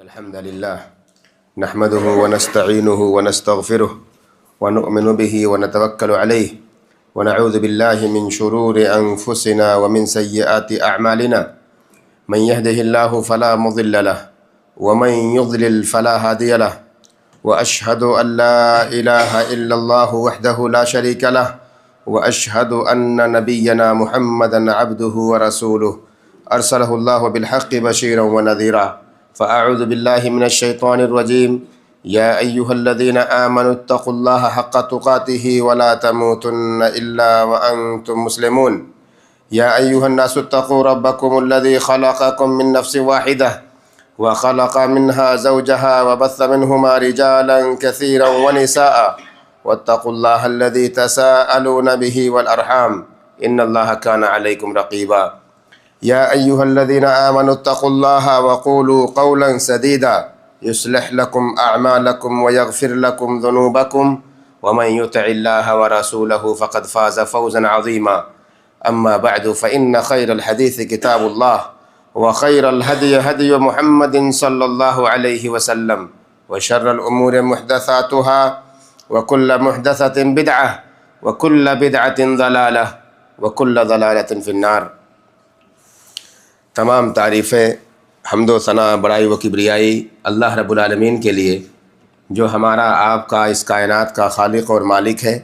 الحمد لله نحمده ونستعينه ونستغفره ونؤمن به ونتوكل عليه ونعوذ بالله من شرور أنفسنا ومن سيئات أعمالنا من يهده الله فلا مضل له ومن يضلل فلا هادي له وأشهد أن لا إله إلا الله وحده لا شريك له وأشهد أن نبينا محمدا عبده ورسوله أرسله الله بالحق بشيرا ونذيرا فأعوذ بالله من الشيطان الرجيم يا أيها الذين آمنوا اتقوا الله حق تقاته ولا تموتن إلا وأنتم مسلمون يا أيها الناس اتقوا ربكم الذي خلقكم من نفس واحدة وخلق منها زوجها وبث منهما رجالا كثيرا ونساء واتقوا الله الذي تساءلون به والأرحام إن الله كان عليكم رقيبا يا أيها الذين آمنوا اتقوا الله وقولوا قولا سديدا يصلح لكم أعمالكم ويغفر لكم ذنوبكم ومن يطع الله ورسوله فقد فاز فوزا عظيما أما بعد فإن خير الحديث كتاب الله وخير الهدي هدي محمد صلى الله عليه وسلم وشر الأمور محدثاتها وكل محدثة بدعة وكل بدعة ضلالة وكل ضلالة في النار۔ تمام تعریفیں حمد و ثنا بڑائی و کبریائی اللہ رب العالمین کے لیے جو ہمارا آپ کا اس کائنات کا خالق اور مالک ہے۔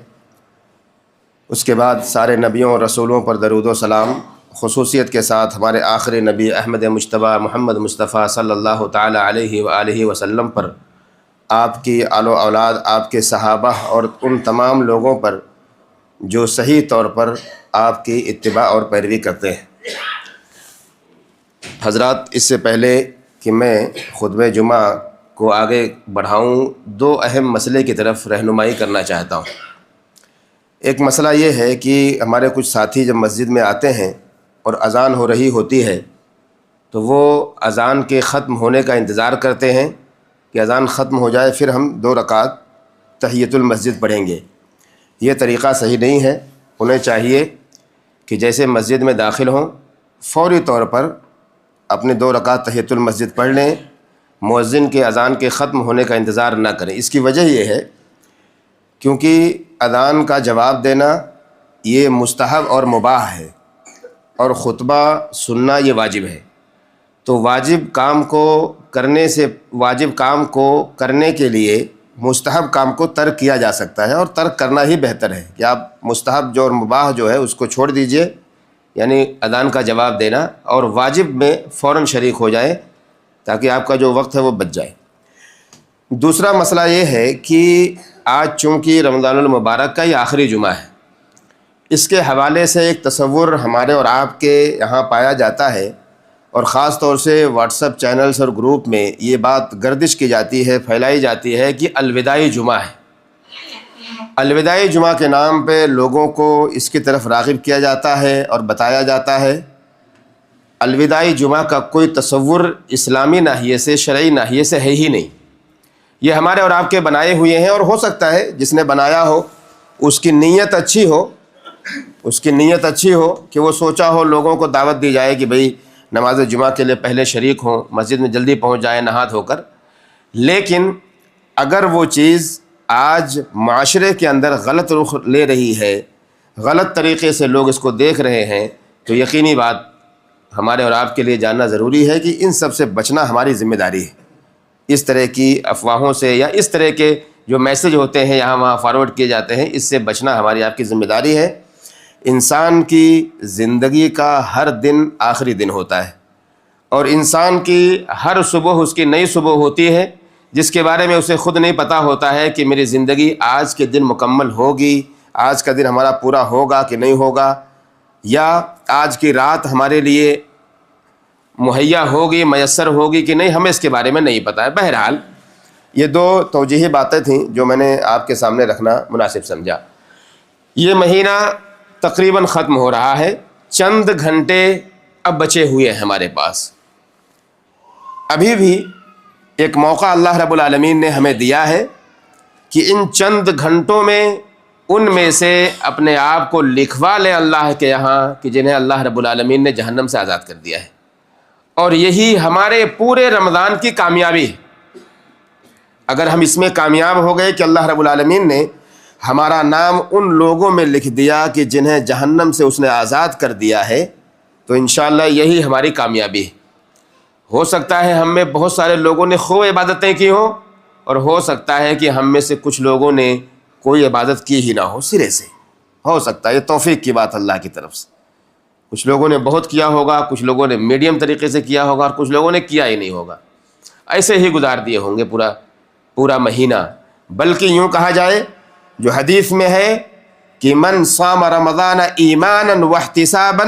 اس کے بعد سارے نبیوں اور رسولوں پر درود و سلام، خصوصیت کے ساتھ ہمارے آخری نبی احمد مجتبیٰ محمد مصطفیٰ صلی اللہ تعالی علیہ وآلہ وسلم پر، آپ کی آل و اولاد، آپ کے صحابہ اور ان تمام لوگوں پر جو صحیح طور پر آپ کی اتباع اور پیروی کرتے ہیں۔ حضرات، اس سے پہلے کہ میں خطبہ جمعہ کو آگے بڑھاؤں، دو اہم مسئلے کی طرف رہنمائی کرنا چاہتا ہوں۔ ایک مسئلہ یہ ہے کہ ہمارے کچھ ساتھی جب مسجد میں آتے ہیں اور اذان ہو رہی ہوتی ہے تو وہ اذان کے ختم ہونے کا انتظار کرتے ہیں کہ اذان ختم ہو جائے پھر ہم 2 رکعت تحیۃ المسجد پڑھیں گے۔ یہ طریقہ صحیح نہیں ہے۔ انہیں چاہیے کہ جیسے مسجد میں داخل ہوں فوری طور پر اپنے 2 رکعت تحیۃ المسجد پڑھ لیں، مؤذن کے اذان کے ختم ہونے کا انتظار نہ کریں۔ اس کی وجہ یہ ہے کیونکہ اذان کا جواب دینا یہ مستحب اور مباح ہے، اور خطبہ سننا یہ واجب ہے۔ تو واجب کام کو کرنے کے لیے مستحب کام کو ترک کیا جا سکتا ہے، اور ترک کرنا ہی بہتر ہے کہ آپ مستحب جو اور مباح جو ہے اس کو چھوڑ دیجئے، یعنی اذان کا جواب دینا، اور واجب میں فوراً شریک ہو جائیں تاکہ آپ کا جو وقت ہے وہ بچ جائے۔ دوسرا مسئلہ یہ ہے کہ آج چونکہ رمضان المبارک کا یہ آخری جمعہ ہے، اس کے حوالے سے ایک تصور ہمارے اور آپ کے یہاں پایا جاتا ہے، اور خاص طور سے واٹس ایپ چینلز اور گروپ میں یہ بات گردش کی جاتی ہے، پھیلائی جاتی ہے کہ الوداعی جمعہ ہے۔ الوداعی جمعہ کے نام پہ لوگوں کو اس کی طرف راغب کیا جاتا ہے اور بتایا جاتا ہے۔ الوداعی جمعہ کا کوئی تصور اسلامی ناحیے سے، شرعی ناحیے سے ہے ہی نہیں۔ یہ ہمارے اور آپ کے بنائے ہوئے ہیں، اور ہو سکتا ہے جس نے بنایا ہو اس کی نیت اچھی ہو کہ وہ سوچا ہو لوگوں کو دعوت دی جائے کہ بھئی نماز جمعہ کے لیے پہلے شریک ہوں، مسجد میں جلدی پہنچ جائیں نہا دھو کر۔ لیکن اگر وہ چیز آج معاشرے کے اندر غلط رخ لے رہی ہے، غلط طریقے سے لوگ اس کو دیکھ رہے ہیں، تو یقینی بات ہمارے اور آپ کے لیے جاننا ضروری ہے کہ ان سب سے بچنا ہماری ذمہ داری ہے۔ اس طرح کی افواہوں سے یا اس طرح کے جو میسج ہوتے ہیں یہاں وہاں فارورڈ کیے جاتے ہیں، اس سے بچنا ہماری آپ کی ذمہ داری ہے۔ انسان کی زندگی کا ہر دن آخری دن ہوتا ہے، اور انسان کی ہر صبح اس کی نئی صبح ہوتی ہے، جس کے بارے میں اسے خود نہیں پتہ ہوتا ہے کہ میری زندگی آج کے دن مکمل ہوگی، آج کا دن ہمارا پورا ہوگا کہ نہیں ہوگا، یا آج کی رات ہمارے لیے مہیا ہوگی، میسر ہوگی کہ نہیں، ہمیں اس کے بارے میں نہیں پتہ ہے۔ بہرحال یہ 2 توجیہی باتیں تھیں جو میں نے آپ کے سامنے رکھنا مناسب سمجھا۔ یہ مہینہ تقریباً ختم ہو رہا ہے، چند گھنٹے اب بچے ہوئے ہیں ہمارے پاس۔ ابھی بھی ایک موقع اللہ رب العالمین نے ہمیں دیا ہے کہ ان چند گھنٹوں میں ان میں سے اپنے آپ کو لکھوا لیں اللہ کے یہاں کہ جنہیں اللہ رب العالمین نے جہنم سے آزاد کر دیا ہے، اور یہی ہمارے پورے رمضان کی کامیابی ہے۔ اگر ہم اس میں کامیاب ہو گئے کہ اللہ رب العالمین نے ہمارا نام ان لوگوں میں لکھ دیا کہ جنہیں جہنم سے اس نے آزاد کر دیا ہے، تو انشاءاللہ یہی ہماری کامیابی ہے۔ ہو سکتا ہے ہم میں بہت سارے لوگوں نے خوب عبادتیں کی ہوں، اور ہو سکتا ہے کہ ہم میں سے کچھ لوگوں نے کوئی عبادت کی ہی نہ ہو سرے سے، ہو سکتا ہے۔ یہ توفیق کی بات اللہ کی طرف سے۔ کچھ لوگوں نے بہت کیا ہوگا، کچھ لوگوں نے میڈیم طریقے سے کیا ہوگا، اور کچھ لوگوں نے کیا ہی نہیں ہوگا، ایسے ہی گزار دیے ہوں گے پورا مہینہ۔ بلکہ یوں کہا جائے جو حدیث میں ہے کہ من صام رمضان ایمانا واحتسابا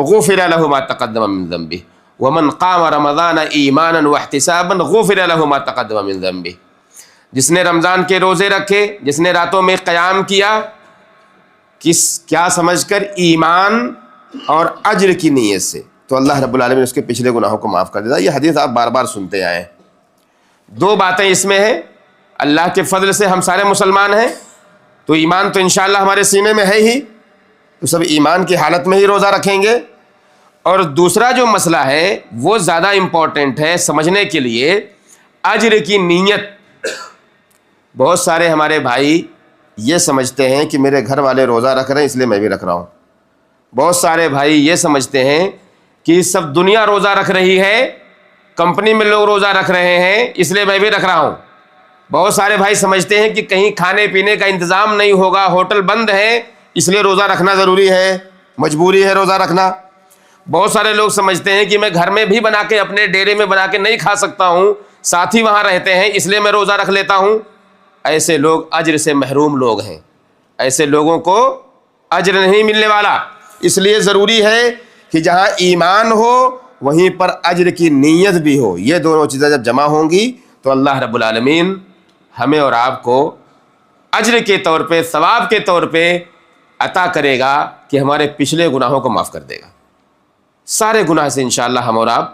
غفر له ما تقدم من ذنبه ومن قام رمضان ایمانا واحتسابا غفر له ما تقدم من ذنبه، جس نے رمضان کے روزے رکھے، جس نے راتوں میں قیام کیا، کیا سمجھ کر؟ ایمان اور اجر کی نیت سے، تو اللہ رب العالمین اس کے پچھلے گناہوں کو معاف کر دیتا ہے۔ یہ حدیث آپ بار بار سنتے آئے ہیں۔ دو باتیں اس میں ہیں، اللہ کے فضل سے ہم سارے مسلمان ہیں، تو ایمان تو انشاءاللہ ہمارے سینے میں ہے ہی، تو سب ایمان کی حالت میں ہی روزہ رکھیں گے۔ اور دوسرا جو مسئلہ ہے وہ زیادہ امپورٹنٹ ہے سمجھنے کے لیے، اجر کی نیت۔ بہت سارے ہمارے بھائی یہ سمجھتے ہیں کہ میرے گھر والے روزہ رکھ رہے ہیں اس لیے میں بھی رکھ رہا ہوں۔ بہت سارے بھائی یہ سمجھتے ہیں کہ سب دنیا روزہ رکھ رہی ہے، کمپنی میں لوگ روزہ رکھ رہے ہیں اس لیے میں بھی رکھ رہا ہوں۔ بہت سارے بھائی سمجھتے ہیں کہ کہیں کھانے پینے کا انتظام نہیں ہوگا، ہوٹل بند ہے اس لیے روزہ رکھنا ضروری ہے، مجبوری ہے روزہ رکھنا۔ بہت سارے لوگ سمجھتے ہیں کہ میں گھر میں بھی بنا کے اپنے ڈیرے میں بنا کے نہیں کھا سکتا ہوں، ساتھی وہاں رہتے ہیں اس لیے میں روزہ رکھ لیتا ہوں۔ ایسے لوگ اجر سے محروم لوگ ہیں، ایسے لوگوں کو اجر نہیں ملنے والا۔ اس لیے ضروری ہے کہ جہاں ایمان ہو وہیں پر اجر کی نیت بھی ہو۔ یہ دونوں چیزیں جب جمع ہوں گی تو اللہ رب العالمین ہمیں اور آپ کو اجر کے طور پہ، ثواب کے طور پہ عطا کرے گا کہ ہمارے پچھلے گناہوں کو معاف کر دے گا۔ سارے گناہ سے انشاءاللہ ہم اور آپ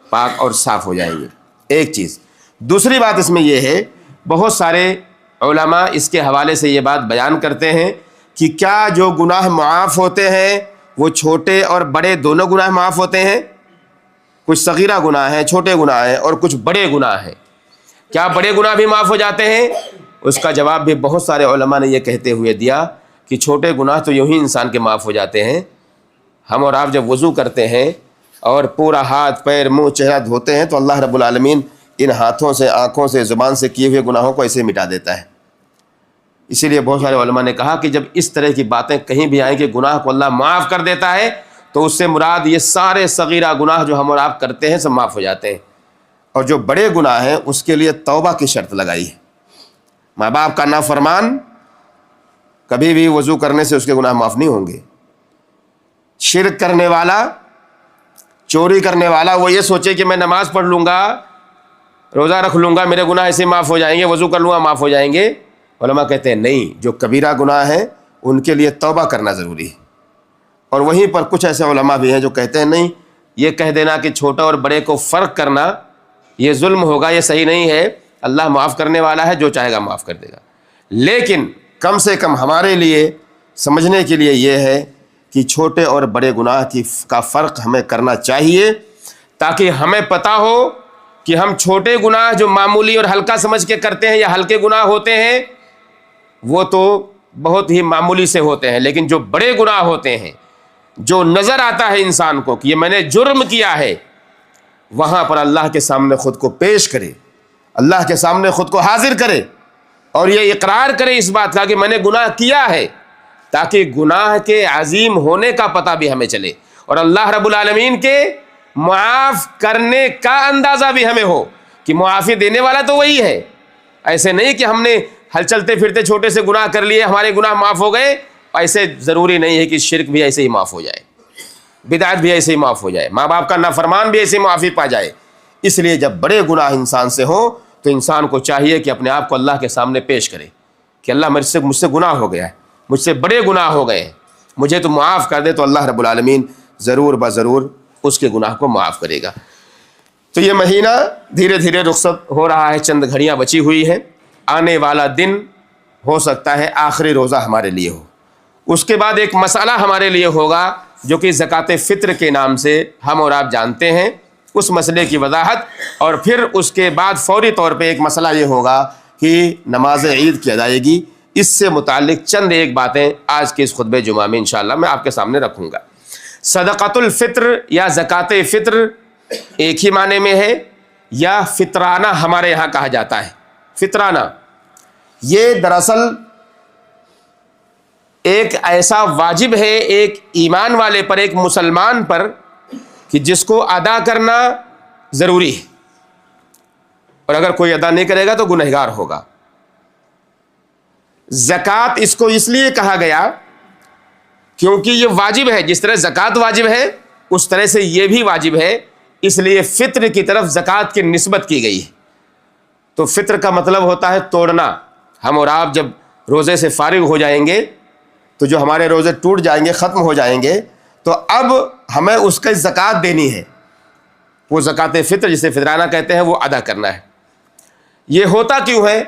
پاک اور صاف ہو جائیں گے۔ ایک چیز۔ دوسری بات اس میں یہ ہے، بہت سارے علماء اس کے حوالے سے یہ بات بیان کرتے ہیں کہ کیا جو گناہ معاف ہوتے ہیں وہ چھوٹے اور بڑے دونوں گناہ معاف ہوتے ہیں؟ کچھ صغیرہ گناہ ہیں، چھوٹے گناہ ہیں، اور کچھ بڑے گناہ ہیں۔ کیا بڑے گناہ بھی معاف ہو جاتے ہیں؟ اس کا جواب بھی بہت سارے علماء نے یہ کہتے ہوئے دیا کہ چھوٹے گناہ تو یوں ہی انسان کے معاف ہو جاتے ہیں۔ ہم اور آپ جب وضو کرتے ہیں اور پورا ہاتھ پیر منہ چہرہ دھوتے ہیں تو اللہ رب العالمین ان ہاتھوں سے، آنکھوں سے، زبان سے کیے ہوئے گناہوں کو ایسے مٹا دیتا ہے۔ اسی لیے بہت سارے علماء نے کہا کہ جب اس طرح کی باتیں کہیں بھی آئیں کہ گناہ کو اللہ معاف کر دیتا ہے تو اس سے مراد یہ سارے صغیرہ گناہ جو ہم اور آپ کرتے ہیں سب معاف ہو جاتے ہیں، اور جو بڑے گناہ ہیں اس کے لیے توبہ کی شرط لگائی ہے۔ ماں باپ کا نافرمان کبھی بھی وضو کرنے سے اس کے گناہ معاف نہیں ہوں گے۔ شرک کرنے والا، چوری کرنے والا، وہ یہ سوچے کہ میں نماز پڑھ لوں گا، روزہ رکھ لوں گا، میرے گناہ ایسے معاف ہو جائیں گے، وضو کر لوں گا معاف ہو جائیں گے۔ علماء کہتے ہیں نہیں، جو کبیرہ گناہ ہیں ان کے لیے توبہ کرنا ضروری ہے۔ اور وہیں پر کچھ ایسے علماء بھی ہیں جو کہتے ہیں نہیں، یہ کہہ دینا کہ چھوٹا اور بڑے کو فرق کرنا یہ ظلم ہوگا، یہ صحیح نہیں ہے۔ اللہ معاف کرنے والا ہے، جو چاہے گا معاف کر دے گا۔ لیکن کم سے کم ہمارے لیے سمجھنے کے لیے یہ ہے کہ چھوٹے اور بڑے گناہ کا فرق ہمیں کرنا چاہیے، تاکہ ہمیں پتہ ہو کہ ہم چھوٹے گناہ جو معمولی اور ہلکا سمجھ کے کرتے ہیں یا ہلکے گناہ ہوتے ہیں وہ تو بہت ہی معمولی سے ہوتے ہیں، لیکن جو بڑے گناہ ہوتے ہیں، جو نظر آتا ہے انسان کو کہ یہ میں نے جرم کیا ہے، وہاں پر اللہ کے سامنے خود کو پیش کرے، اللہ کے سامنے خود کو حاضر کرے اور یہ اقرار کرے اس بات کا کہ میں نے گناہ کیا ہے، تاکہ گناہ کے عظیم ہونے کا پتہ بھی ہمیں چلے اور اللہ رب العالمین کے معاف کرنے کا اندازہ بھی ہمیں ہو کہ معافی دینے والا تو وہی ہے۔ ایسے نہیں کہ ہم نے ہل چلتے پھرتے چھوٹے سے گناہ کر لیے، ہمارے گناہ معاف ہو گئے، ایسے ضروری نہیں ہے کہ شرک بھی ایسے ہی معاف ہو جائے، بدعت بھی ایسے ہی معاف ہو جائے، ماں باپ کا نافرمان بھی ایسے معافی پا جائے۔ اس لیے جب بڑے گناہ انسان سے ہوں تو انسان کو چاہیے کہ اپنے آپ کو اللہ کے سامنے پیش کرے کہ اللہ مجھ سے گناہ ہو گیا ہے، مجھ سے بڑے گناہ ہو گئے ہیں، مجھے تو معاف کر دے، تو اللہ رب العالمین ضرور بضرور اس کے گناہ کو معاف کرے گا۔ تو یہ مہینہ دھیرے دھیرے رخصت ہو رہا ہے، چند گھڑیاں بچی ہوئی ہیں۔ آنے والا دن ہو سکتا ہے آخری روزہ ہمارے لیے ہو۔ اس کے بعد ایک مسئلہ ہمارے لیے ہوگا جو کہ زکوٰۃ فطر کے نام سے ہم اور آپ جانتے ہیں، اس مسئلے کی وضاحت، اور پھر اس کے بعد فوری طور پہ ایک مسئلہ یہ ہوگا کہ نماز عید کی ادائیگی۔ اس سے متعلق چند ایک باتیں آج کے اس خطبہ جمعہ میں انشاءاللہ میں آپ کے سامنے رکھوں گا۔ صدقۃ الفطر یا زکوٰۃ فطر ایک ہی معنی میں ہے، یا فطرانہ ہمارے یہاں کہا جاتا ہے۔ فطرانہ یہ دراصل ایک ایسا واجب ہے ایک ایمان والے پر، ایک مسلمان پر، کہ جس کو ادا کرنا ضروری ہے، اور اگر کوئی ادا نہیں کرے گا تو گنہگار ہوگا۔ زکوٰۃ اس کو اس لیے کہا گیا کیونکہ یہ واجب ہے، جس طرح زکوٰۃ واجب ہے اس طرح سے یہ بھی واجب ہے، اس لیے فطر کی طرف زکوٰۃ کی نسبت کی گئی ہے۔ تو فطر کا مطلب ہوتا ہے توڑنا۔ ہم اور آپ جب روزے سے فارغ ہو جائیں گے تو جو ہمارے روزے ٹوٹ جائیں گے، ختم ہو جائیں گے، تو اب ہمیں اس کا زکوٰۃ دینی ہے، وہ زکوٰۃ فطر جسے فطرانہ کہتے ہیں، وہ ادا کرنا ہے۔ یہ ہوتا کیوں ہے؟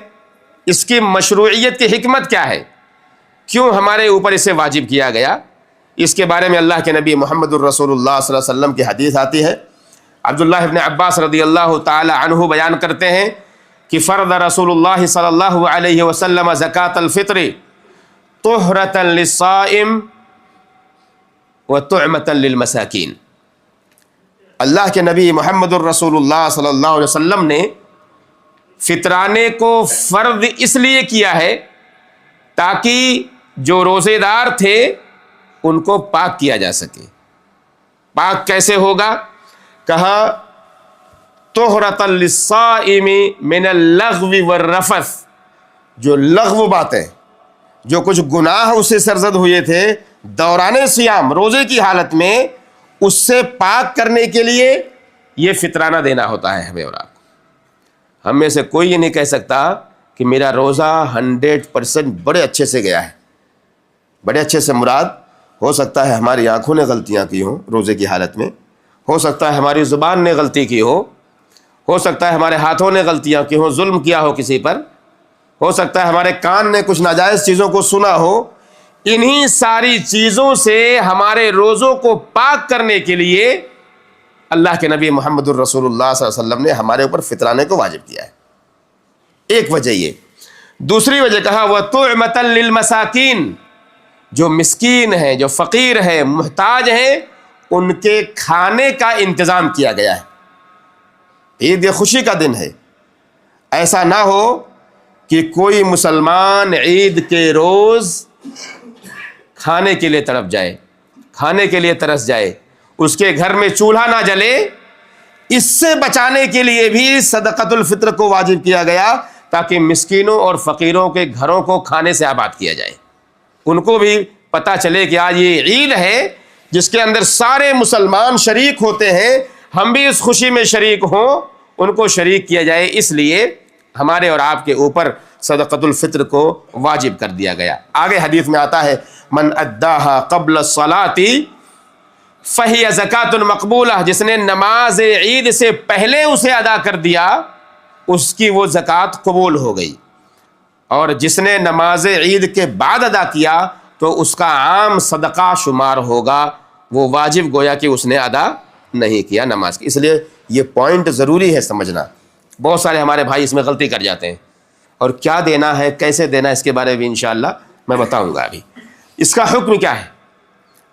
اس کی مشروعیت کی حکمت کیا ہے؟ کیوں ہمارے اوپر اسے واجب کیا گیا؟ اس کے بارے میں اللہ کے نبی محمد الرسول اللہ صلی اللہ علیہ وسلم کی حدیث آتی ہے۔ عبداللہ ابن عباس رضی اللہ تعالی عنہ بیان کرتے ہیں کہ فرض رسول اللہ صلی اللہ علیہ وسلم زکوٰۃ الفطر طہرۃ للصائم وطعمۃ للمساکین۔ اللہ کے نبی محمد الرسول اللہ صلی اللہ علیہ وسلم نے فطرانے کو فرض اس لیے کیا ہے تاکہ جو روزے دار تھے ان کو پاک کیا جا سکے۔ پاک کیسے ہوگا؟ کہا طہرۃ للصائم من اللغو والرفث، جو لغو باتیں، جو کچھ گناہ اسے سرزد ہوئے تھے دوران صیام روزے کی حالت میں، اس سے پاک کرنے کے لیے یہ فطرانہ دینا ہوتا ہے ہمیں اور آپ کو۔ ہم میں سے کوئی یہ نہیں کہہ سکتا کہ میرا روزہ 100% بڑے اچھے سے گیا ہے۔ بڑے اچھے سے مراد ہو سکتا ہے ہماری آنکھوں نے غلطیاں کی ہوں روزے کی حالت میں، ہو سکتا ہے ہماری زبان نے غلطی کی ہو سکتا ہے ہمارے ہاتھوں نے غلطیاں کی ہوں، ظلم کیا ہو کسی پر، ہو سکتا ہے ہمارے کان نے کچھ ناجائز چیزوں کو سنا ہو۔ انہی ساری چیزوں سے ہمارے روزوں کو پاک کرنے کے لیے اللہ کے نبی محمد الرسول اللہ صلی اللہ علیہ وسلم نے ہمارے اوپر فطرانے کو واجب کیا ہے۔ ایک وجہ یہ۔ دوسری وجہ کہا وَطُعْمَةً لِّلْمَسَاكِينَ، جو مسکین ہیں، جو فقیر ہیں، محتاج ہیں، ان کے کھانے کا انتظام کیا گیا ہے۔ عید خوشی کا دن ہے، ایسا نہ ہو کہ کوئی مسلمان عید کے روز کھانے کے لیے تڑپ جائے، کھانے کے لیے ترس جائے، اس کے گھر میں چولہا نہ جلے۔ اس سے بچانے کے لیے بھی صدقۃ الفطر کو واجب کیا گیا تاکہ مسکینوں اور فقیروں کے گھروں کو کھانے سے آباد کیا جائے، ان کو بھی پتہ چلے کہ آج یہ عید ہے جس کے اندر سارے مسلمان شریک ہوتے ہیں، ہم بھی اس خوشی میں شریک ہوں، ان کو شریک کیا جائے۔ اس لیے ہمارے اور آپ کے اوپر صدقۃ الفطر کو واجب کر دیا گیا۔ آگے حدیث میں آتا ہے من اداہا قبل الصلاۃ فہی زکوٰۃ مقبولہ، جس نے نماز عید سے پہلے اسے ادا کر دیا اس کی وہ زکوٰۃ قبول ہو گئی، اور جس نے نماز عید کے بعد ادا کیا تو اس کا عام صدقہ شمار ہوگا، وہ واجب گویا کہ اس نے ادا نہیں کیا نماز کی۔ اس لیے یہ پوائنٹ ضروری ہے سمجھنا۔ بہت سارے ہمارے بھائی اس میں غلطی کر جاتے ہیں، اور کیا دینا ہے، کیسے دینا ہے، اس کے بارے میں انشاءاللہ میں بتاؤں گا۔ ابھی اس کا حکم کیا ہے؟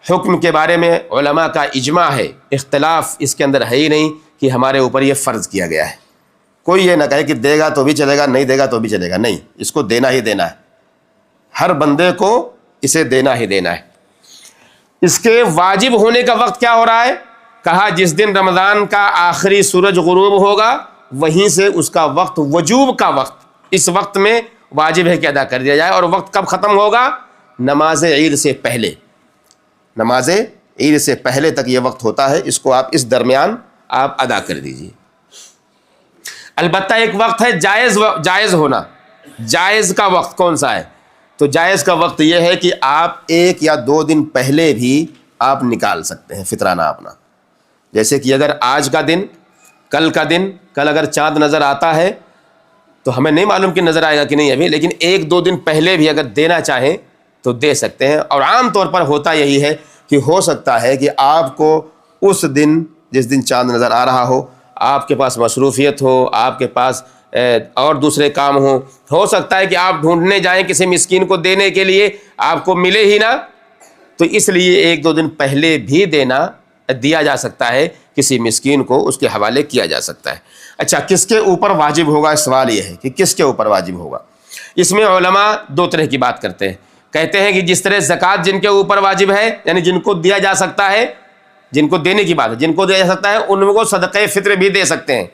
حکم کے بارے میں علماء کا اجماع ہے، اختلاف اس کے اندر ہے ہی نہیں کہ ہمارے اوپر یہ فرض کیا گیا ہے۔ کوئی یہ نہ کہے کہ دے گا تو بھی چلے گا، نہیں دے گا تو بھی چلے گا، نہیں، اس کو دینا ہی دینا ہے، ہر بندے کو اسے دینا ہی دینا ہے۔ اس کے واجب ہونے کا وقت کیا ہو رہا ہے؟ کہا جس دن رمضان کا آخری سورج غروب ہوگا وہیں سے اس کا وقت، وجوب کا وقت، اس وقت میں واجب ہے کہ ادا کر دیا جائے۔ اور وقت کب ختم ہوگا؟ نماز عید سے پہلے، نماز عید سے پہلے تک یہ وقت ہوتا ہے، اس کو آپ اس درمیان آپ ادا کر دیجیے۔ البتہ ایک وقت ہے جائز ہونا۔ جائز کا وقت کون سا ہے؟ تو جائز کا وقت یہ ہے کہ آپ 1 یا 2 دن پہلے بھی آپ نکال سکتے ہیں فطرانہ اپنا۔ جیسے کہ اگر آج کا دن، کل کا دن، کل اگر چاند نظر آتا ہے تو ہمیں نہیں معلوم کہ نظر آئے گا کہ نہیں ابھی، لیکن 1-2 دن پہلے بھی اگر دینا چاہیں تو دے سکتے ہیں۔ اور عام طور پر ہوتا یہی ہے کہ ہو سکتا ہے کہ آپ کو اس دن جس دن چاند نظر آ رہا آپ کے پاس مصروفیت ہو، آپ کے پاس اور دوسرے کام ہو سکتا ہے کہ آپ ڈھونڈنے جائیں کسی مسکین کو دینے کے لیے، آپ کو ملے ہی نہ، تو اس لیے 1-2 دن پہلے بھی دیا جا سکتا ہے، کسی مسکین کو اس کے حوالے کیا جا سکتا ہے۔ اچھا، کس کے اوپر واجب ہوگا؟ سوال یہ ہے کہ کس کے اوپر واجب ہوگا۔ اس میں علماء 2 طرح کی بات کرتے ہیں، کہتے ہیں کہ جس طرح زکوٰۃ جن کے اوپر واجب ہے، یعنی جن کو دیا جا سکتا ہے، جن کو دینے کی بات ہے، جن کو دیا جا سکتا ہے ان کو صدقہ فطر بھی دے سکتے ہیں،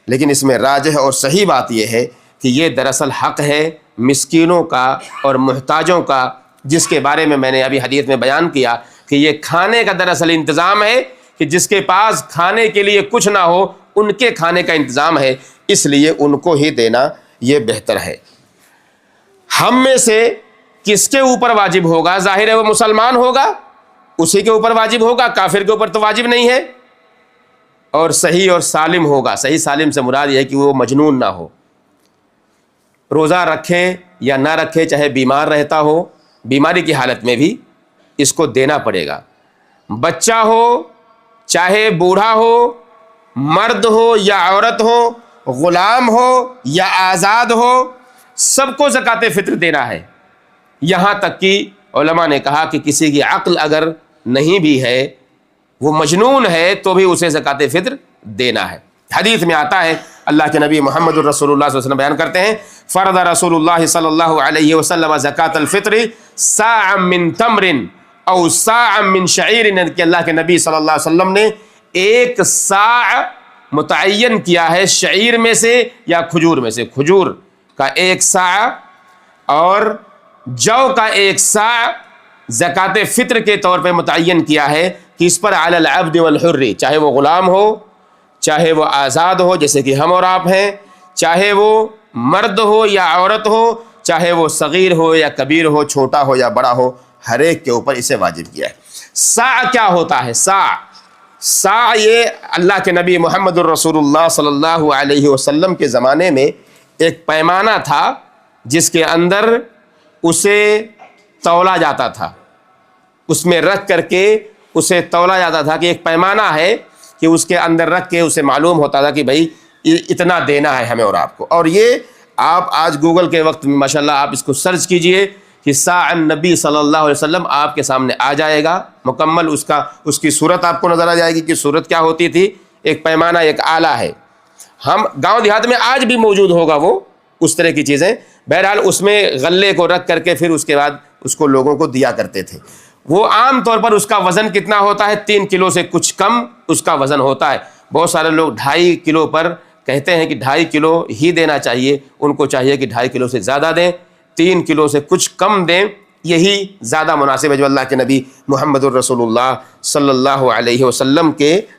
لیکن اس میں راجح اور صحیح بات یہ ہے کہ یہ دراصل حق ہے مسکینوں کا اور محتاجوں کا، جس کے بارے میں نے ابھی حدیث میں بیان کیا کہ یہ کھانے کا دراصل انتظام ہے، کہ جس کے پاس کھانے کے لیے کچھ نہ ہو ان کے کھانے کا انتظام ہے، اس لیے ان کو ہی دینا یہ بہتر ہے۔ ہم میں سے کس کے اوپر واجب ہوگا؟ ظاہر ہے وہ مسلمان ہوگا، اسی کے اوپر واجب ہوگا، کافر کے اوپر تو واجب نہیں ہے۔ اور صحیح اور سالم ہوگا، صحیح سالم سے مراد یہ ہے کہ وہ مجنون نہ ہو، روزہ رکھے یا نہ رکھے، چاہے بیمار رہتا ہو، بیماری کی حالت میں بھی اس کو دینا پڑے گا۔ بچہ ہو چاہے بوڑھا ہو، مرد ہو یا عورت ہو، غلام ہو یا آزاد ہو، سب کو زکوٰۃ فطر دینا ہے۔ یہاں تک کہ علماء نے کہا کہ کسی کی عقل اگر نہیں بھی ہے، وہ مجنون ہے، تو بھی اسے زکوٰۃ فطر دینا ہے۔ حدیث میں آتا ہے، اللہ کے نبی محمد الرسول اللہ صلی اللہ علیہ وسلم بیان کرتے ہیں، فرض رسول اللہ صلی اللہ علیہ وسلم زکوٰۃ الفطر صاع من تمر او صاع من شعیر، کہ اللہ کے نبی صلی اللہ علیہ وسلم نے 1 صاع متعین کیا ہے شعیر میں سے یا کھجور میں سے، کھجور کا 1 صاع اور جو کا 1 صاع زکوٰۃ فطر کے طور پہ متعین کیا ہے، کہ اس پر علی العبد والحر، چاہے وہ غلام ہو، چاہے وہ آزاد ہو جیسے کہ ہم اور آپ ہیں، چاہے وہ مرد ہو یا عورت ہو، چاہے وہ صغیر ہو یا کبیر ہو، چھوٹا ہو یا بڑا ہو، ہر ایک کے اوپر اسے واجب کیا ہے۔ صاع کیا ہوتا ہے؟ صاع یہ اللہ کے نبی محمد الرسول اللہ صلی اللہ علیہ وسلم کے زمانے میں ایک پیمانہ تھا، جس کے اندر اسے تولا جاتا تھا، اس میں رکھ کر کے اسے تولا جاتا تھا، کہ ایک پیمانہ ہے کہ اس کے اندر رکھ کے اسے معلوم ہوتا تھا کہ بھائی اتنا دینا ہے ہمیں اور آپ کو۔ اور یہ آپ آج گوگل کے وقت میں ماشاءاللہ آپ اس کو سرچ کیجئے کہ صاع النبی صلی اللہ علیہ وسلم، آپ کے سامنے آ جائے گا مکمل، اس کی صورت آپ کو نظر آ جائے گی کہ صورت کیا ہوتی تھی۔ ایک پیمانہ، ایک آلہ ہے، ہم گاؤں دیہات میں آج بھی موجود ہوگا وہ اس طرح کی چیزیں، بہرحال اس میں غلے کو رکھ کر کے پھر اس کے بعد اس کو لوگوں کو دیا کرتے تھے۔ وہ عام طور پر اس کا وزن کتنا ہوتا ہے؟ 3 کلو سے کچھ کم اس کا وزن ہوتا ہے۔ بہت سارے لوگ 2.5 کلو پر کہتے ہیں کہ 2.5 کلو ہی دینا چاہیے، ان کو چاہیے کہ 2.5 کلو سے زیادہ دیں، 3 کلو سے کچھ کم دیں، یہی زیادہ مناسب ہے جو اللہ کے نبی محمد الرسول اللہ صلی اللہ علیہ وسلم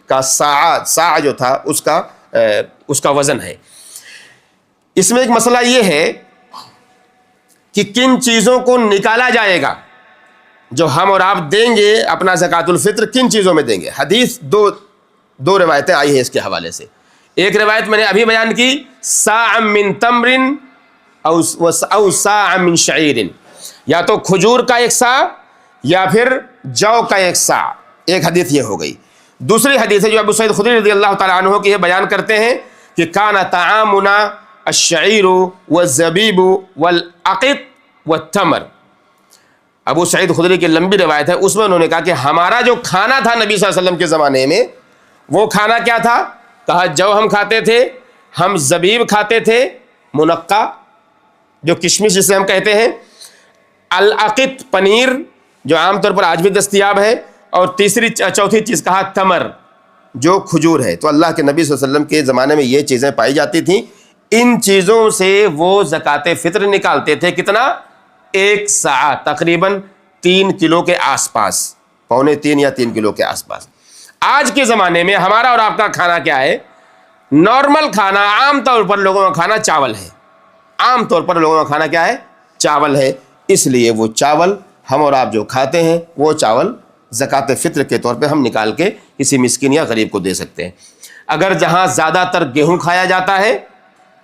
کا صاع جو تھا اس کا وزن ہے۔ اس میں ایک مسئلہ یہ ہے کہ کن چیزوں کو نکالا جائے گا جو ہم اور آپ دیں گے اپنا زکوٰۃ الفطر، کن چیزوں میں دیں گے؟ حدیث دو روایتیں آئی ہیں اس کے حوالے سے۔ ایک روایت میں نے ابھی بیان کی، صاع من تمر او صاع من شعیر، یا تو کھجور کا 1 صاع یا پھر جو کا 1 صاع، ایک حدیث یہ ہو گئی۔ دوسری حدیث ہے جو ابو سعید خدری رضی اللہ تعالیٰ عنہ کی یہ بیان کرتے ہیں کہ کان طعامنا الشعیر والزبیب والعقط والتمر۔ ابو سعید خدری کی لمبی روایت ہے، اس میں انہوں نے کہا کہ ہمارا جو کھانا تھا نبی صلی اللہ علیہ وسلم کے زمانے میں، وہ کھانا کیا تھا؟ کہا جو ہم کھاتے تھے، ہم زبیب کھاتے تھے منقع، جو کشمش جسے ہم کہتے ہیں، العقط پنیر جو عام طور پر آج بھی دستیاب ہے، اور چوتھی چیز کہا تمر جو کھجور ہے۔ تو اللہ کے نبی صلی اللہ علیہ وسلم کے زمانے میں یہ چیزیں پائی جاتی تھیں، ان چیزوں سے وہ زکوٰۃ فطر نکالتے تھے۔ کتنا؟ 1 صاع، تقریباً 3 کلو کے آس پاس، 2.25 یا 3 کلو کے آس پاس۔ آج کے زمانے میں ہمارا اور آپ کا کھانا کیا ہے؟ نارمل کھانا، عام طور پر لوگوں کا کھانا چاول ہے، عام طور پر لوگوں کا کھانا کیا ہے؟ چاول ہے۔ اس لیے وہ چاول ہم اور آپ جو کھاتے ہیں، وہ چاول زکوٰۃ فطر کے طور پہ ہم نکال کے کسی مسکین یا غریب کو دے سکتے ہیں۔ اگر جہاں زیادہ تر گیہوں کھایا جاتا ہے،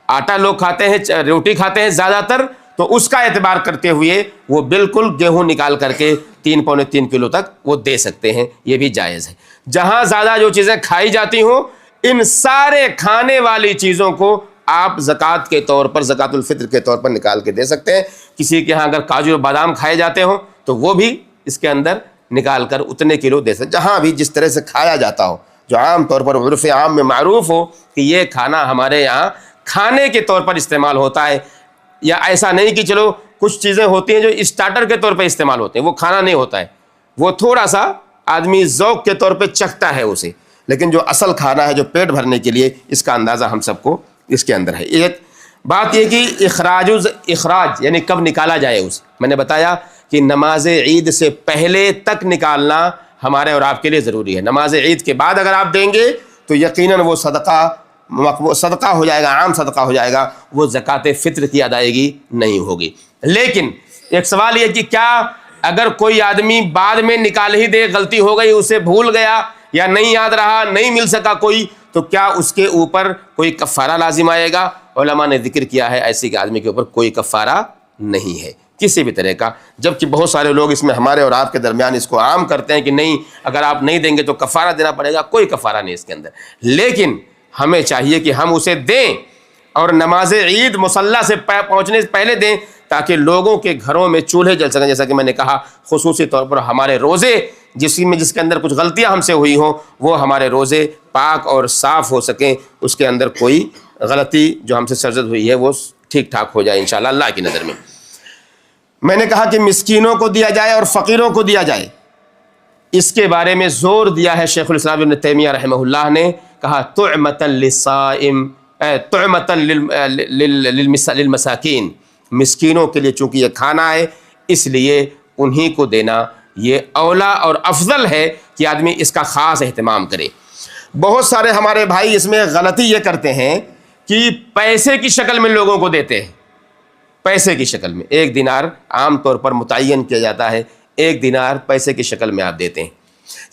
آٹا لوگ کھاتے ہیں، روٹی کھاتے ہیں زیادہ تر، تو اس کا اعتبار کرتے ہوئے وہ بالکل گیہوں نکال کر کے 3 پونے 3 کلو تک وہ دے سکتے ہیں، یہ بھی جائز ہے۔ جہاں زیادہ جو چیزیں کھائی جاتی ہوں ان سارے کھانے والی چیزوں کو آپ زکوٰۃ کے طور پر، زکوٰۃ الفطر کے طور پر نکال کے دے سکتے ہیں۔ کسی کے ہاں اگر کاجو اور بادام کھائے جاتے ہوں تو وہ بھی اس کے اندر نکال کر اتنے کلو دے سکتے، جہاں بھی جس طرح سے کھایا جاتا ہو، جو عام طور پر عرف عام میں معروف ہو کہ یہ کھانا ہمارے یہاں کھانے کے طور پر استعمال ہوتا ہے۔ یا ایسا نہیں کہ چلو کچھ چیزیں ہوتی ہیں جو اسٹارٹر کے طور پہ استعمال ہوتے ہیں، وہ کھانا نہیں ہوتا ہے، وہ تھوڑا سا آدمی ذوق کے طور پہ چکھتا ہے اسے، لیکن جو اصل کھانا ہے جو پیٹ بھرنے کے لیے، اس کا اندازہ ہم سب کو اس کے اندر ہے۔ ایک بات یہ کہ اخراج یعنی کب نکالا جائے اسے، میں نے بتایا کہ نماز عید سے پہلے تک نکالنا ہمارے اور آپ کے لیے ضروری ہے۔ نماز عید کے بعد اگر آپ دیں گے تو یقیناً وہ صدقہ ہو جائے گا، عام صدقہ ہو جائے گا، وہ زکوٰۃ فطر کی ادائیگی نہیں ہوگی۔ لیکن ایک سوال یہ کہ کیا اگر کوئی آدمی بعد میں نکال ہی دے، غلطی ہو گئی، اسے بھول گیا یا نہیں یاد رہا، نہیں مل سکا کوئی، تو کیا اس کے اوپر کوئی کفارہ لازم آئے گا؟ علماء نے ذکر کیا ہے ایسے کہ آدمی کے اوپر کوئی کفارہ نہیں ہے کسی بھی طرح کا، جبکہ بہت سارے لوگ اس میں ہمارے اور آپ کے درمیان اس کو عام کرتے ہیں کہ نہیں، اگر آپ نہیں دیں گے تو کفارہ دینا پڑے گا۔ کوئی کفارہ نہیں اس کے اندر، لیکن ہمیں چاہیے کہ ہم اسے دیں اور نماز عید مصلی سے پہنچنے سے پہلے دیں، تاکہ لوگوں کے گھروں میں چولہے جل سکیں۔ جیسا کہ میں نے کہا خصوصی طور پر ہمارے روزے جس کے اندر کچھ غلطیاں ہم سے ہوئی ہوں، وہ ہمارے روزے پاک اور صاف ہو سکیں، اس کے اندر کوئی غلطی جو ہم سے سرزد ہوئی ہے وہ ٹھیک ٹھاک ہو جائے انشاءاللہ اللہ کی نظر میں۔ میں نے کہا کہ مسکینوں کو دیا جائے اور فقیروں کو دیا جائے، اس کے بارے میں زور دیا ہے شیخ الاسلام ابن تیمیہ رحمہ اللہ نے، کہا طعمۃ للصائم، طعمۃ للمساکین، مسکینوں کے لیے چونکہ یہ کھانا ہے اس لیے انہی کو دینا یہ اولا اور افضل ہے کہ آدمی اس کا خاص اہتمام کرے۔ بہت سارے ہمارے بھائی اس میں غلطی یہ کرتے ہیں کہ پیسے کی شکل میں لوگوں کو دیتے ہیں، پیسے کی شکل میں 1 دینار عام طور پر متعین کیا جاتا ہے، 1 دینار پیسے کی شکل میں آپ دیتے ہیں۔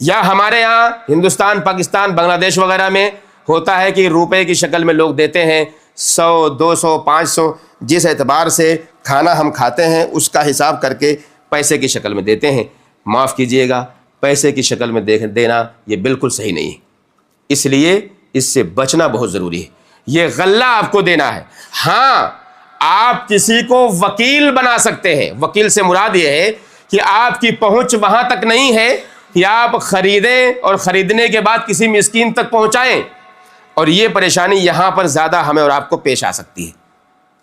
یا ہمارے ہاں ہندوستان، پاکستان، بنگلہ دیش وغیرہ میں ہوتا ہے کہ روپے کی شکل میں لوگ دیتے ہیں، 100، 200، 500، جس اعتبار سے کھانا ہم کھاتے ہیں اس کا حساب کر کے پیسے کی شکل میں دیتے ہیں۔ معاف کیجئے گا، پیسے کی شکل میں دینا یہ بالکل صحیح نہیں ہے، اس لیے اس سے بچنا بہت ضروری ہے۔ یہ غلہ آپ کو دینا ہے۔ ہاں، آپ کسی کو وکیل بنا سکتے ہیں، وکیل سے مراد یہ ہے کہ آپ کی پہنچ وہاں تک نہیں ہے کہ آپ خریدیں اور خریدنے کے بعد کسی مسکین تک پہنچائیں، اور یہ پریشانی یہاں پر زیادہ ہمیں اور آپ کو پیش آ سکتی ہے،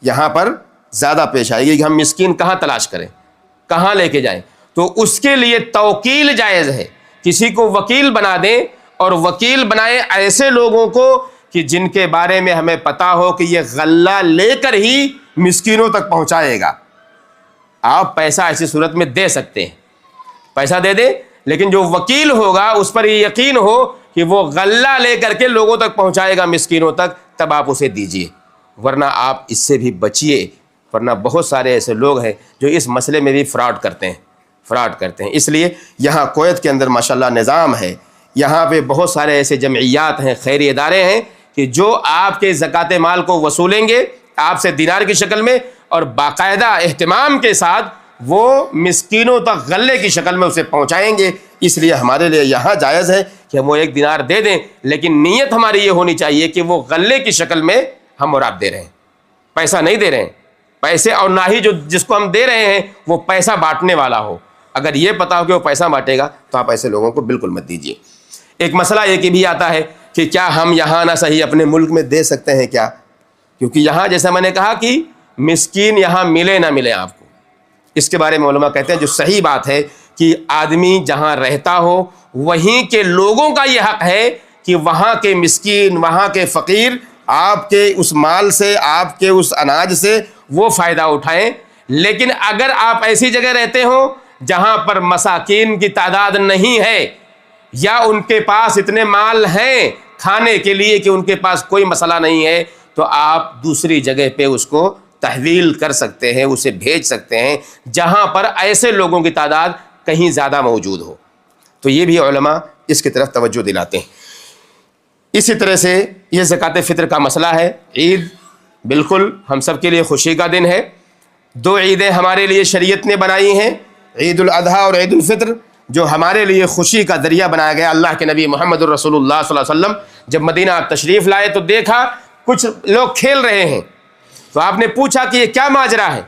یہاں پر زیادہ پیش آئے گی کہ ہم مسکین کہاں تلاش کریں، کہاں لے کے جائیں۔ تو اس کے لیے توکیل جائز ہے، کسی کو وکیل بنا دیں اور وکیل بنائیں ایسے لوگوں کو کہ جن کے بارے میں ہمیں پتا ہو کہ یہ غلہ لے کر ہی مسکینوں تک پہنچائے گا۔ آپ پیسہ ایسی صورت میں دے سکتے ہیں، پیسہ دے دیں، لیکن جو وکیل ہوگا اس پر یہ یقین ہو کہ وہ غلہ لے کر کے لوگوں تک پہنچائے گا، مسکینوں تک، تب آپ اسے دیجئے، ورنہ آپ اس سے بھی بچیے، ورنہ بہت سارے ایسے لوگ ہیں جو اس مسئلے میں بھی فراڈ کرتے ہیں۔ اس لیے یہاں کویت کے اندر ماشاءاللہ نظام ہے، یہاں پہ بہت سارے ایسے جمعیات ہیں، خیری ادارے ہیں کہ جو آپ کے زکوٰۃ مال کو وصولیں گے آپ سے دینار کی شکل میں، اور باقاعدہ اہتمام کے ساتھ وہ مسکینوں تک غلے کی شکل میں اسے پہنچائیں گے۔ اس لیے ہمارے لیے یہاں جائز ہے کہ ہم وہ 1 دینار دے دیں، لیکن نیت ہماری یہ ہونی چاہیے کہ وہ غلے کی شکل میں ہم اور آپ دے رہے ہیں، پیسہ نہیں دے رہے ہیں پیسے، اور نہ ہی جس کو ہم دے رہے ہیں وہ پیسہ بانٹنے والا ہو۔ اگر یہ پتا ہو کہ وہ پیسہ بانٹے گا تو آپ ایسے لوگوں کو بالکل مت دیجیے۔ ایک مسئلہ یہ بھی آتا ہے کہ کیا ہم یہاں نہ صحیح اپنے ملک میں دے سکتے ہیں کیا؟ کیونکہ یہاں جیسا میں نے کہا کہ مسکین یہاں ملے نہ ملے آپ کو، اس کے بارے میں علماء کہتے ہیں جو صحیح بات ہے کہ آدمی جہاں رہتا ہو وہیں کے لوگوں کا یہ حق ہے کہ وہاں کے مسکین، وہاں کے فقیر آپ کے اس مال سے، آپ کے اس اناج سے وہ فائدہ اٹھائیں۔ لیکن اگر آپ ایسی جگہ رہتے ہوں جہاں پر مساکین کی تعداد نہیں ہے، یا ان کے پاس اتنے مال ہیں کھانے کے لیے کہ ان کے پاس کوئی مسئلہ نہیں ہے، تو آپ دوسری جگہ پہ اس کو تحویل کر سکتے ہیں، اسے بھیج سکتے ہیں جہاں پر ایسے لوگوں کی تعداد کہیں زیادہ موجود ہو۔ تو یہ بھی علماء اس کی طرف توجہ دلاتے ہیں۔ اسی طرح سے یہ زکوٰۃ فطر کا مسئلہ ہے۔ عید بالکل ہم سب کے لیے خوشی کا دن ہے۔ 2 عیدیں ہمارے لیے شریعت نے بنائی ہیں، عید الاضحیٰ اور عید الفطر۔ جو ہمارے لیے خوشی کا ذریعہ بنایا گیا. اللہ کے نبی محمد الرسول اللہ صلی اللہ علیہ وسلم جب مدینہ تشریف لائے تو دیکھا کچھ لوگ کھیل رہے ہیں, تو آپ نے پوچھا کہ یہ کیا ماجرا ہے.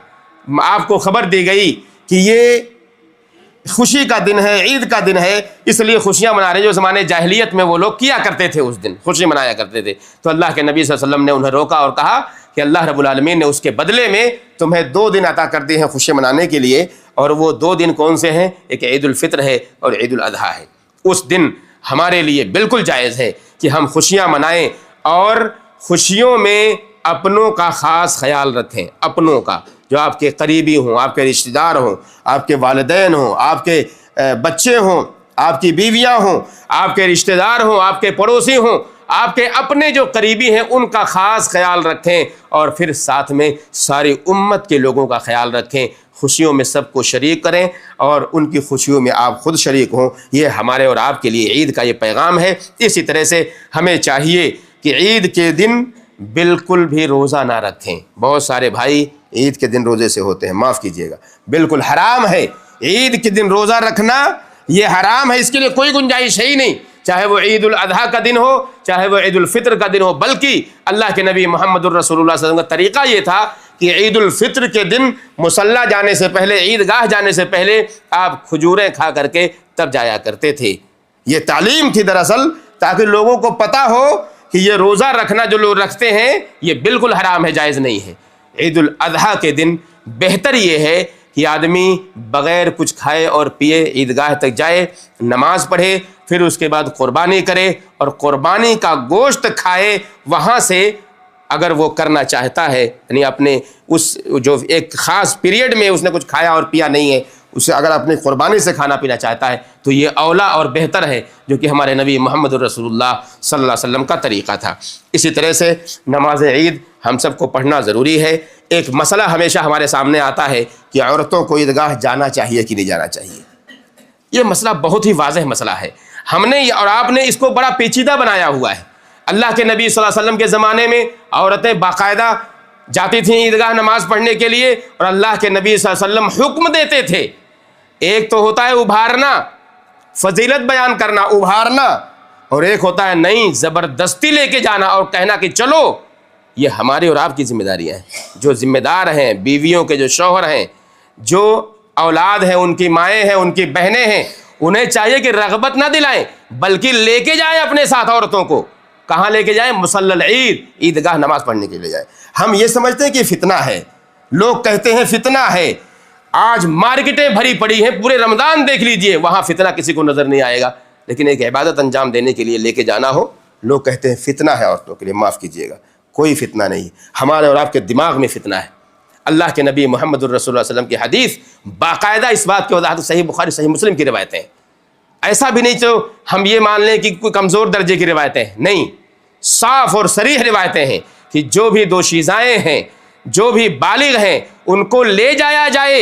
آپ کو خبر دی گئی کہ یہ خوشی کا دن ہے, عید کا دن ہے, اس لیے خوشیاں منا رہے ہیں جو زمانے جاہلیت میں وہ لوگ کیا کرتے تھے, اس دن خوشی منایا کرتے تھے. تو اللہ کے نبی صلی اللہ علیہ وسلم نے انہیں روکا اور کہا کہ اللہ رب العالمین نے اس کے بدلے میں تمہیں 2 دن عطا کر دیے ہیں خوشی منانے کے لیے, اور وہ 2 دن کون سے ہیں؟ ایک عید الفطر ہے اور عید الاضحیٰ ہے. اس دن ہمارے لیے بالکل جائز ہے کہ ہم خوشیاں منائیں اور خوشیوں میں اپنوں کا خاص خیال رکھیں. اپنوں کا, جو آپ کے قریبی ہوں, آپ کے رشتہ دار ہوں, آپ کے والدین ہوں, آپ کے بچے ہوں, آپ کی بیویاں ہوں, آپ کے رشتہ دار ہوں, آپ کے پڑوسی ہوں, آپ کے اپنے جو قریبی ہیں ان کا خاص خیال رکھیں, اور پھر ساتھ میں ساری امت کے لوگوں کا خیال رکھیں. خوشیوں میں سب کو شریک کریں اور ان کی خوشیوں میں آپ خود شریک ہوں. یہ ہمارے اور آپ کے لیے عید کا یہ پیغام ہے. اسی طرح سے ہمیں چاہیے کہ عید کے دن بالکل بھی روزہ نہ رکھیں. بہت سارے بھائی عید کے دن روزے سے ہوتے ہیں, معاف کیجیے گا, بالکل حرام ہے. عید کے دن روزہ رکھنا یہ حرام ہے, اس کے لیے کوئی گنجائش ہے ہی نہیں, چاہے وہ عید الاضحیٰ کا دن ہو, چاہے وہ عید الفطر کا دن ہو. بلکہ اللہ کے نبی محمد الرسول اللہ صلی اللہ علیہ وسلم کا طریقہ یہ تھا کہ عید الفطر کے دن مصلی جانے سے پہلے, عیدگاہ جانے سے پہلے آپ کھجوریں کھا کر کے تب جایا کرتے تھے. یہ تعلیم تھی دراصل, تاکہ لوگوں کو پتہ ہو کہ یہ روزہ رکھنا جو لوگ رکھتے ہیں یہ بالکل حرام ہے, جائز نہیں ہے. عید الاضحیٰ کے دن بہتر یہ ہے کہ آدمی بغیر کچھ کھائے اور پیے عیدگاہ تک جائے, نماز پڑھے, پھر اس کے بعد قربانی کرے اور قربانی کا گوشت کھائے. وہاں سے اگر وہ کرنا چاہتا ہے, یعنی اپنے اس جو ایک خاص پیریڈ میں اس نے کچھ کھایا اور پیا نہیں ہے, اسے اگر اپنی قربانی سے کھانا پینا چاہتا ہے تو یہ اولا اور بہتر ہے, جو کہ ہمارے نبی محمد الرسول اللہ صلی اللہ علیہ وسلم کا طریقہ تھا. اسی طرح سے نماز عید ہم سب کو پڑھنا ضروری ہے. ایک مسئلہ ہمیشہ ہمارے سامنے آتا ہے کہ عورتوں کو عیدگاہ جانا چاہیے کہ نہیں جانا چاہیے. یہ مسئلہ بہت ہی واضح مسئلہ ہے. ہم نے اور آپ نے اس کو بڑا پیچیدہ بنایا ہوا ہے. اللہ کے نبی صلی اللہ علیہ وسلم کے زمانے میں عورتیں باقاعدہ جاتی تھیں عیدگاہ نماز پڑھنے کے لیے, اور اللہ کے نبی صلی اللہ علیہ وسلم حکم دیتے تھے. ایک تو ہوتا ہے ابھارنا, فضیلت بیان کرنا, ابھارنا, اور ایک ہوتا ہے نہیں زبردستی لے کے جانا اور کہنا کہ چلو. یہ ہماری اور آپ کی ذمہ داریاں ہیں. جو ذمہ دار ہیں, بیویوں کے جو شوہر ہیں, جو اولاد ہیں, ان کی مائیں ہیں, ان کی بہنیں ہیں, انہیں چاہیے کہ رغبت نہ دلائیں بلکہ لے کے جائیں اپنے ساتھ عورتوں کو. کہاں لے کے جائیں؟ مصلی العید, عیدگاہ نماز پڑھنے کے لیے جائیں. ہم یہ سمجھتے ہیں کہ فتنہ ہے, لوگ کہتے ہیں فتنہ ہے. آج مارکیٹیں بھری پڑی ہیں, پورے رمضان دیکھ لیجئے, وہاں فتنہ کسی کو نظر نہیں آئے گا. لیکن ایک عبادت انجام دینے کے لیے لے کے جانا ہو, لوگ کہتے ہیں فتنہ ہے عورتوں کے لیے. معاف کیجیے گا, کوئی فتنہ نہیں. ہمارے اور آپ کے دماغ میں فتنہ ہے. اللہ کے نبی محمد الرسول اللہ صلی اللہ علیہ وسلم کی حدیث باقاعدہ اس بات کی وضاحت, صحیح بخاری صحیح مسلم کی روایتیں. ایسا بھی نہیں تو ہم یہ مان لیں کہ کوئی کمزور درجے کی روایتیں, نہیں, صاف اور صریح روایتیں ہیں کہ جو بھی دوشیزائیں ہیں, جو بھی بالغ ہیں, ان کو لے جایا جائے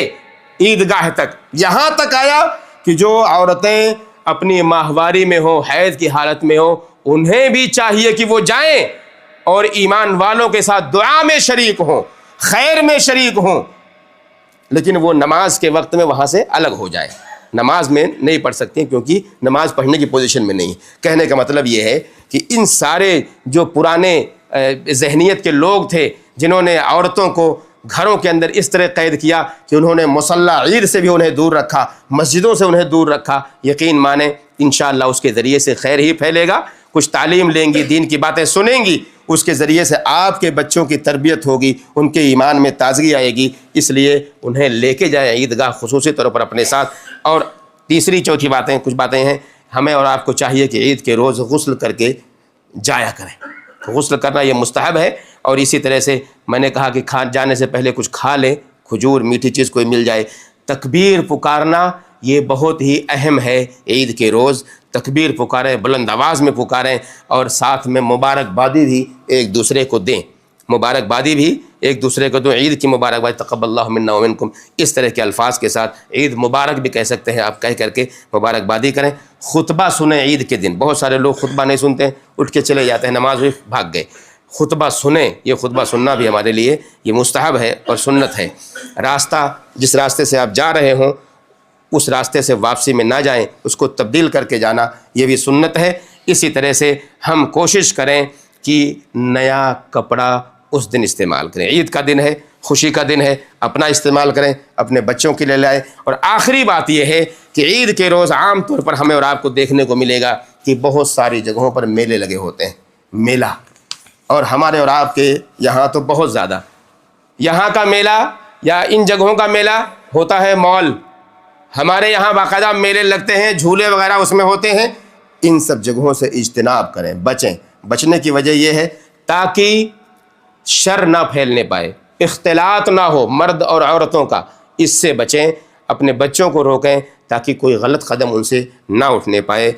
عیدگاہ تک. یہاں تک آیا کہ جو عورتیں اپنی ماہواری میں ہوں, حیض کی حالت میں ہوں, انہیں بھی چاہیے کہ وہ جائیں اور ایمان والوں کے ساتھ دعا میں شریک ہوں, خیر میں شریک ہوں, لیکن وہ نماز کے وقت میں وہاں سے الگ ہو جائے. نماز میں نہیں پڑھ سکتے کیونکہ نماز پڑھنے کی پوزیشن میں نہیں. کہنے کا مطلب یہ ہے کہ ان سارے جو پرانے ذہنیت کے لوگ تھے جنہوں نے عورتوں کو گھروں کے اندر اس طرح قید کیا کہ انہوں نے مصلی عید سے بھی انہیں دور رکھا, مسجدوں سے انہیں دور رکھا, یقین مانیں انشاءاللہ اس کے ذریعے سے خیر ہی پھیلے گا. کچھ تعلیم لیں گی, دین کی باتیں سنیں گی, اس کے ذریعے سے آپ کے بچوں کی تربیت ہوگی, ان کے ایمان میں تازگی آئے گی. اس لیے انہیں لے کے جائیں عیدگاہ خصوصی طور پر اپنے ساتھ. اور تیسری چوتھی باتیں, کچھ باتیں ہیں, ہمیں اور آپ کو چاہیے کہ عید کے روز غسل کر کے جایا کریں. غسل کرنا یہ مستحب ہے. اور اسی طرح سے میں نے کہا کہ جانے سے پہلے کچھ کھا لیں, کھجور, میٹھی چیز کوئی مل جائے. تکبیر پکارنا یہ بہت ہی اہم ہے. عید کے روز تکبیر پکاریں, بلند آواز میں پکاریں, اور ساتھ میں مبارکبادی بھی ایک دوسرے کو دیں. مبارکبادی بھی ایک دوسرے کو دیں. عید کی مبارکباد, تقبل اللہ منا ومنکم, اس طرح کے الفاظ کے ساتھ عید مبارک بھی کہہ سکتے ہیں آپ, کہہ کر کے مبارکبادی کریں. خطبہ سنیں عید کے دن. بہت سارے لوگ خطبہ نہیں سنتے, اٹھ کے چلے جاتے ہیں, نماز ہوئی بھاگ گئے. خطبہ سنیں, یہ خطبہ سننا بھی ہمارے لیے یہ مستحب ہے اور سنت ہے. راستہ جس راستے سے آپ جا رہے ہوں اس راستے سے واپسی میں نہ جائیں، اس کو تبدیل کر کے جانا یہ بھی سنت ہے۔ اسی طرح سے ہم کوشش کریں کہ نیا کپڑا اس دن استعمال کریں، عید کا دن ہے، خوشی کا دن ہے، اپنا استعمال کریں، اپنے بچوں کے لیے لائیں۔ اور آخری بات یہ ہے کہ عید کے روز عام طور پر ہمیں اور آپ کو دیکھنے کو ملے گا کہ بہت ساری جگہوں پر میلے لگے ہوتے ہیں، میلہ، اور ہمارے اور آپ کے یہاں تو بہت زیادہ۔ یہاں کا میلہ یا ان جگہوں کا میلہ ہوتا ہے مال، ہمارے یہاں باقاعدہ میلے لگتے ہیں، جھولے وغیرہ اس میں ہوتے ہیں۔ ان سب جگہوں سے اجتناب کریں، بچیں۔ بچنے کی وجہ یہ ہے تاکہ شر نہ پھیلنے پائے، اختلاط نہ ہو مرد اور عورتوں کا، اس سے بچیں، اپنے بچوں کو روکیں تاکہ کوئی غلط قدم ان سے نہ اٹھنے پائے۔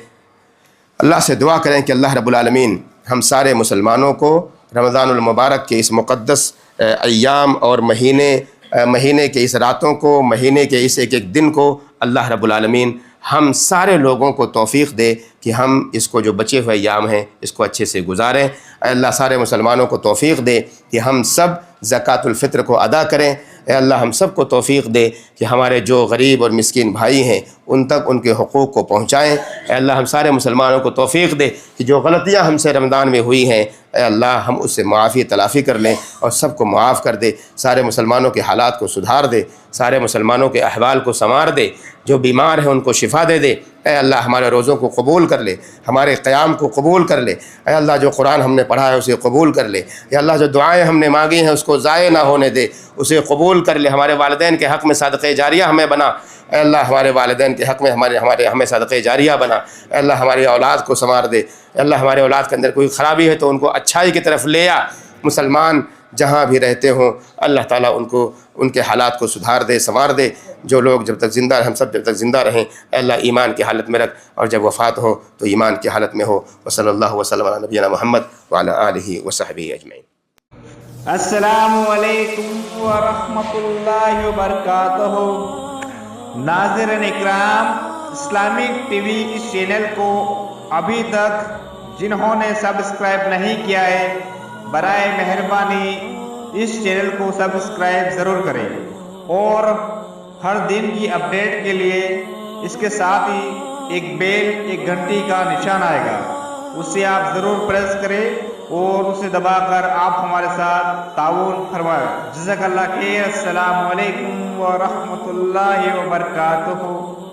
اللہ سے دعا کریں کہ اللہ رب العالمین ہم سارے مسلمانوں کو رمضان المبارک کے اس مقدس ایام اور مہینے کے اس راتوں کو، مہینے کے اس ایک ایک دن کو اللہ رب العالمین ہم سارے لوگوں کو توفیق دے کہ ہم اس کو جو بچے ہوئے ایام ہیں اس کو اچھے سے گزاریں۔ اے اللہ سارے مسلمانوں کو توفیق دے کہ ہم سب زکوٰۃ الفطر کو ادا کریں۔ اے اللہ ہم سب کو توفیق دے کہ ہمارے جو غریب اور مسکین بھائی ہیں ان تک ان کے حقوق کو پہنچائیں۔ اے اللہ ہم سارے مسلمانوں کو توفیق دے کہ جو غلطیاں ہم سے رمضان میں ہوئی ہیں اے اللہ ہم اس سے معافی تلافی کر لیں اور سب کو معاف کر دے، سارے مسلمانوں کے حالات کو سدھار دے، سارے مسلمانوں کے احوال کو سنوار دے، جو بیمار ہیں ان کو شفا دے دے۔ اے اللہ ہمارے روزوں کو قبول کر لے، ہمارے قیام کو قبول کر لے۔ اے اللہ جو قرآن ہم نے پڑھا ہے اسے قبول کر لے۔ اے اللہ جو دعائیں ہم نے مانگی ہیں اس کو ضائع نہ ہونے دے، اسے قبول کر لے۔ ہمارے والدین کے حق میں صدقہ جاریہ ہمیں بنا۔ اے اللہ ہمارے والدین کے حق میں ہمیں صدقہ جاریہ بنا۔ اے اللہ ہماری اولاد کو سنوار دے۔ اے اللہ ہمارے اولاد کے اندر کوئی خرابی ہے تو ان کو اچھائی کی طرف لے آ۔ مسلمان جہاں بھی رہتے ہوں اللہ تعالیٰ ان کے حالات کو سدھار دے، سنوار دے۔ جو لوگ جب تک زندہ ہم سب جب تک زندہ رہیں اے اللہ ایمان کی حالت میں رکھ، اور جب وفات ہو تو ایمان کی حالت میں ہو۔ وصلی اللہ وسلم علی نبینا محمد وعلی آلہ وصحبہ اجمعین۔ السلام علیکم ورحمۃ اللہ وبرکاتہ۔ ناظرین اکرام، اسلامک ٹی وی اس چینل کو ابھی تک جنہوں نے سبسکرائب نہیں کیا ہے برائے مہربانی اس چینل کو سبسکرائب ضرور کریں، اور ہر دن کی اپڈیٹ کے لیے اس کے ساتھ ہی ایک گھنٹی کا نشان آئے گا، اسے آپ ضرور پریس کریں اور اسے دبا کر آپ ہمارے ساتھ تعاون فرمائیں۔ جزاک اللہ خیر۔ السلام علیکم ورحمۃ اللہ وبرکاتہ۔